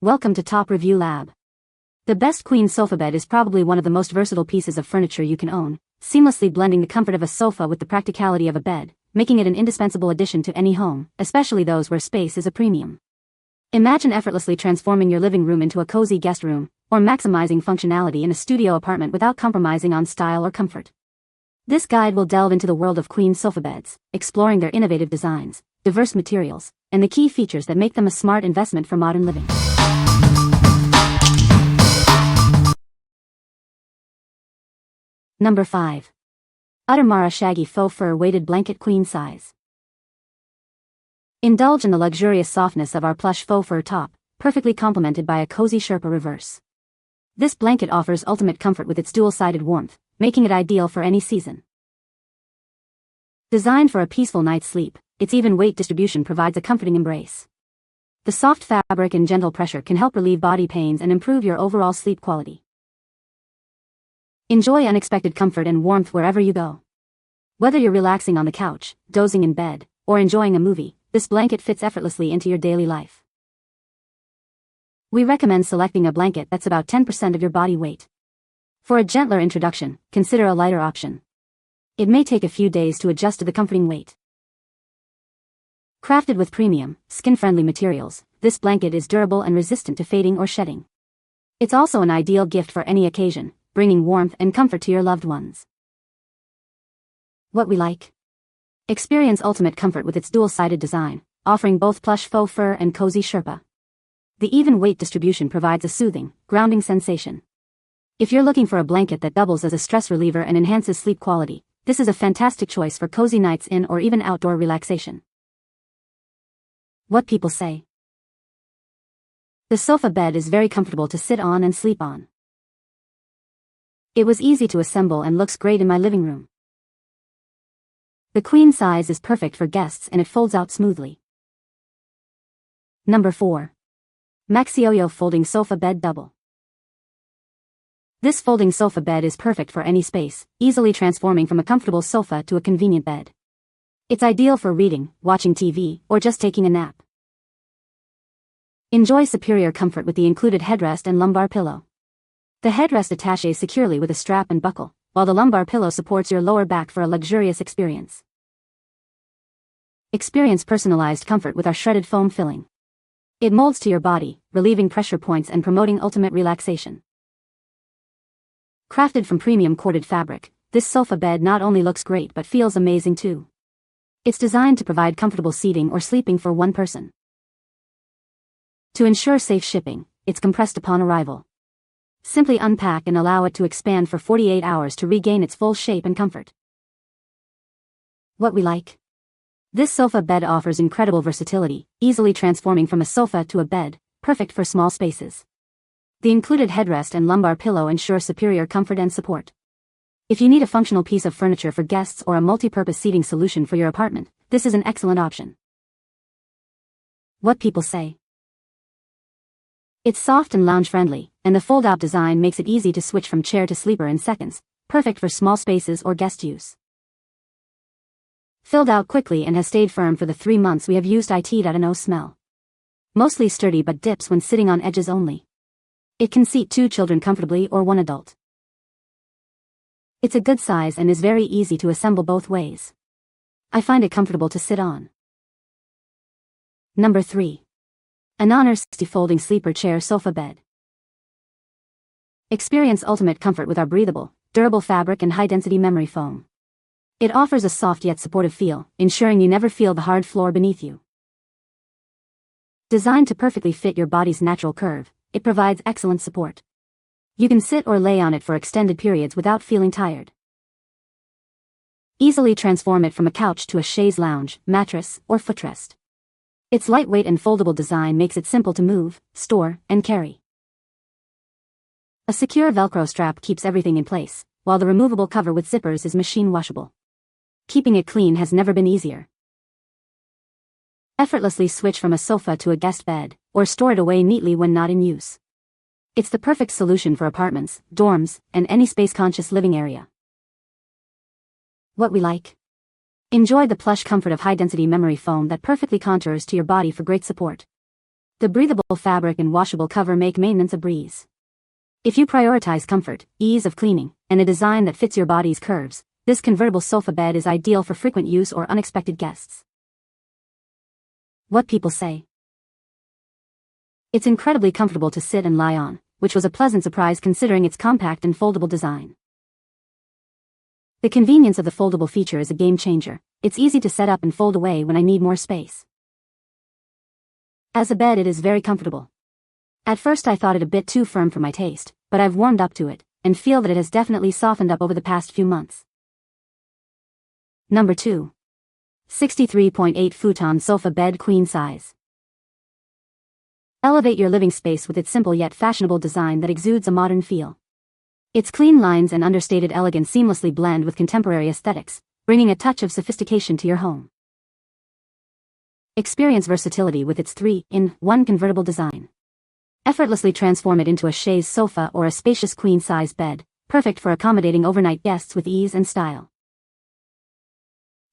Welcome to Top Review Lab. The best Queen Sofabed is probably one of the most versatile pieces of furniture you can own, seamlessly blending the comfort of a sofa with the practicality of a bed, making it an indispensable addition to any home, especially those where space is a premium. Imagine effortlessly transforming your living room into a cozy guest room, or maximizing functionality in a studio apartment without compromising on style or comfort. This guide will delve into the world of Queen Sofabeds, exploring their innovative designs, diverse materials, and the key features that make them a smart investment for modern living. Number 5. Uttermara Shaggy Faux Fur Weighted Blanket Queen Size. Indulge in the luxurious softness of our plush faux fur top, perfectly complemented by a cozy Sherpa reverse. This blanket offers ultimate comfort with its dual-sided warmth, making it ideal for any season. Designed for a peaceful night's sleep, its even weight distribution provides a comforting embrace. The soft fabric and gentle pressure can help relieve body pains and improve your overall sleep quality. Enjoy unexpected comfort and warmth wherever you go. Whether you're relaxing on the couch, dozing in bed, or enjoying a movie, this blanket fits effortlessly into your daily life. We recommend selecting a blanket that's about 10% of your body weight. For a gentler introduction, consider a lighter option. It may take a few days to adjust to the comforting weight. Crafted with premium, skin-friendly materials, this blanket is durable and resistant to fading or shedding. It's also an ideal gift for any occasion, bringing warmth and comfort to your loved ones. What we like? Experience ultimate comfort with its dual-sided design, offering both plush faux fur and cozy Sherpa. The even weight distribution provides a soothing, grounding sensation. If you're looking for a blanket that doubles as a stress reliever and enhances sleep quality, this is a fantastic choice for cozy nights in or even outdoor relaxation. What people say. The sofa bed is very comfortable to sit on and sleep on. It was easy to assemble and looks great in my living room. The queen size is perfect for guests and it folds out smoothly. Number 4. MAXYOYO Folding Sofa Bed Double. This folding sofa bed is perfect for any space, easily transforming from a comfortable sofa to a convenient bed. It's ideal for reading, watching TV, or just taking a nap. Enjoy superior comfort with the included headrest and lumbar pillow. The headrest attaches securely with a strap and buckle, while the lumbar pillow supports your lower back for a luxurious experience. Experience personalized comfort with our shredded foam filling. It molds to your body, relieving pressure points and promoting ultimate relaxation. Crafted from premium corded fabric, this sofa bed not only looks great but feels amazing too. It's designed to provide comfortable seating or sleeping for one person. To ensure safe shipping, it's compressed upon arrival. Simply unpack and allow it to expand for 48 hours to regain its full shape and comfort. What we like? This sofa bed offers incredible versatility, easily transforming from a sofa to a bed, perfect for small spaces. The included headrest and lumbar pillow ensure superior comfort and support. If you need a functional piece of furniture for guests or a multi-purpose seating solution for your apartment, this is an excellent option. What people say. It's soft and lounge-friendly, and the fold-out design makes it easy to switch from chair to sleeper in seconds, perfect for small spaces or guest use. Filled out quickly and has stayed firm for the 3 months we have used it. No smell. Mostly sturdy but dips when sitting on edges only. It can seat 2 children comfortably or 1 adult. It's a good size and is very easy to assemble both ways. I find it comfortable to sit on. Number 3. ANONER 60 Folding Sleeper Chair Sofa Bed. Experience ultimate comfort with our breathable, durable fabric and high-density memory foam. It offers a soft yet supportive feel, ensuring you never feel the hard floor beneath you. Designed to perfectly fit your body's natural curve, it provides excellent support. You can sit or lay on it for extended periods without feeling tired. Easily transform it from a couch to a chaise lounge, mattress, or footrest. Its lightweight and foldable design makes it simple to move, store, and carry. A secure Velcro strap keeps everything in place, while the removable cover with zippers is machine washable. Keeping it clean has never been easier. Effortlessly switch from a sofa to a guest bed, or store it away neatly when not in use. It's the perfect solution for apartments, dorms, and any space-conscious living area. What we like? Enjoy the plush comfort of high-density memory foam that perfectly contours to your body for great support. The breathable fabric and washable cover make maintenance a breeze. If you prioritize comfort, ease of cleaning, and a design that fits your body's curves, this convertible sofa bed is ideal for frequent use or unexpected guests. What people say. It's incredibly comfortable to sit and lie on, which was a pleasant surprise considering its compact and foldable design. The convenience of the foldable feature is a game changer. It's easy to set up and fold away when I need more space. As a bed, it is very comfortable. At first I thought it a bit too firm for my taste, but I've warmed up to it, and feel that it has definitely softened up over the past few months. Number 2. 63.8 Futon Sofa Bed Queen Size. Elevate your living space with its simple yet fashionable design that exudes a modern feel. Its clean lines and understated elegance seamlessly blend with contemporary aesthetics, bringing a touch of sophistication to your home. Experience versatility with its 3-in-1 convertible design. Effortlessly transform it into a chaise sofa or a spacious queen-size bed, perfect for accommodating overnight guests with ease and style.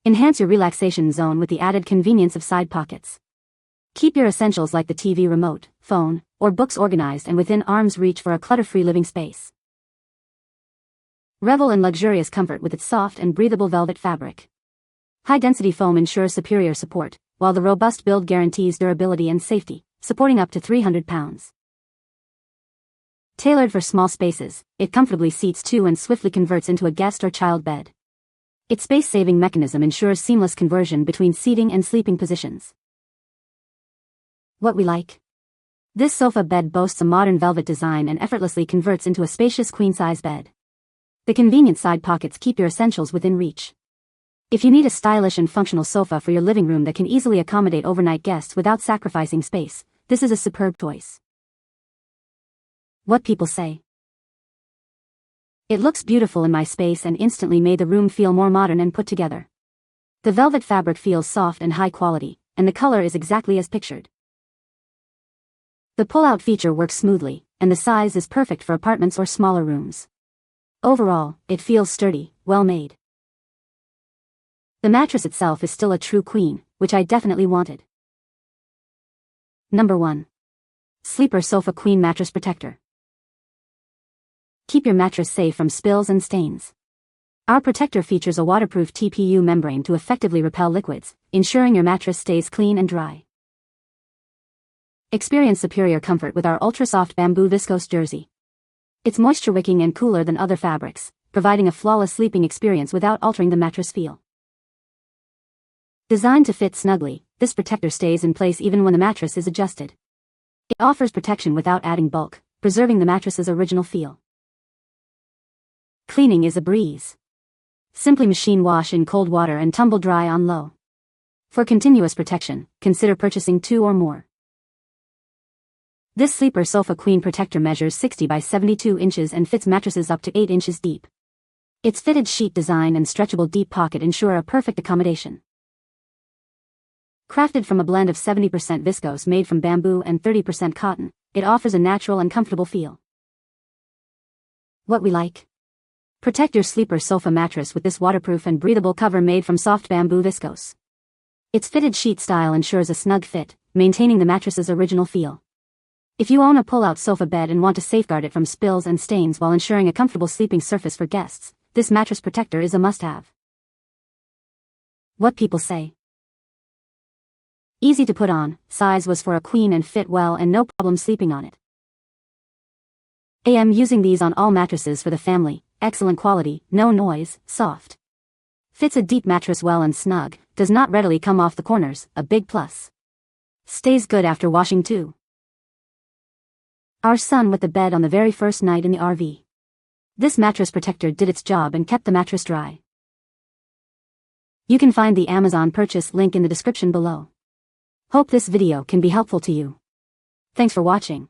Enhance your relaxation zone with the added convenience of side pockets. Keep your essentials like the TV remote, phone, or books organized and within arm's reach for a clutter-free living space. Revel in luxurious comfort with its soft and breathable velvet fabric. High-density foam ensures superior support, while the robust build guarantees durability and safety, supporting up to 300 pounds. Tailored for small spaces, it comfortably seats two and swiftly converts into a guest or child bed. Its space-saving mechanism ensures seamless conversion between seating and sleeping positions. What we like. This sofa bed boasts a modern velvet design and effortlessly converts into a spacious queen-size bed. The convenient side pockets keep your essentials within reach. If you need a stylish and functional sofa for your living room that can easily accommodate overnight guests without sacrificing space, this is a superb choice. What people say. It looks beautiful in my space and instantly made the room feel more modern and put together. The velvet fabric feels soft and high quality, and the color is exactly as pictured. The pull-out feature works smoothly, and the size is perfect for apartments or smaller rooms. Overall, it feels sturdy, well-made. The mattress itself is still a true queen, which I definitely wanted. Number 1. Sleeper Sofa Queen Mattress Protector. Keep your mattress safe from spills and stains. Our protector features a waterproof TPU membrane to effectively repel liquids, ensuring your mattress stays clean and dry. Experience superior comfort with our ultra-soft bamboo viscose jersey. It's moisture-wicking and cooler than other fabrics, providing a flawless sleeping experience without altering the mattress feel. Designed to fit snugly, this protector stays in place even when the mattress is adjusted. It offers protection without adding bulk, preserving the mattress's original feel. Cleaning is a breeze. Simply machine wash in cold water and tumble dry on low. For continuous protection, consider purchasing 2 or more. This Sleeper Sofa Queen Protector measures 60 by 72 inches and fits mattresses up to 8 inches deep. Its fitted sheet design and stretchable deep pocket ensure a perfect accommodation. Crafted from a blend of 70% viscose made from bamboo and 30% cotton, it offers a natural and comfortable feel. What we like. Protect your sleeper sofa mattress with this waterproof and breathable cover made from soft bamboo viscose. Its fitted sheet style ensures a snug fit, maintaining the mattress's original feel. If you own a pull-out sofa bed and want to safeguard it from spills and stains while ensuring a comfortable sleeping surface for guests, this mattress protector is a must-have. What people say. Easy to put on, size was for a queen and fit well and no problem sleeping on it. I'm using these on all mattresses for the family, excellent quality, no noise, soft. Fits a deep mattress well and snug, does not readily come off the corners, a big plus. Stays good after washing too. Our son wet the bed on the very first night in the RV. This mattress protector did its job and kept the mattress dry. You can find the Amazon purchase link in the description below. Hope this video can be helpful to you. Thanks for watching.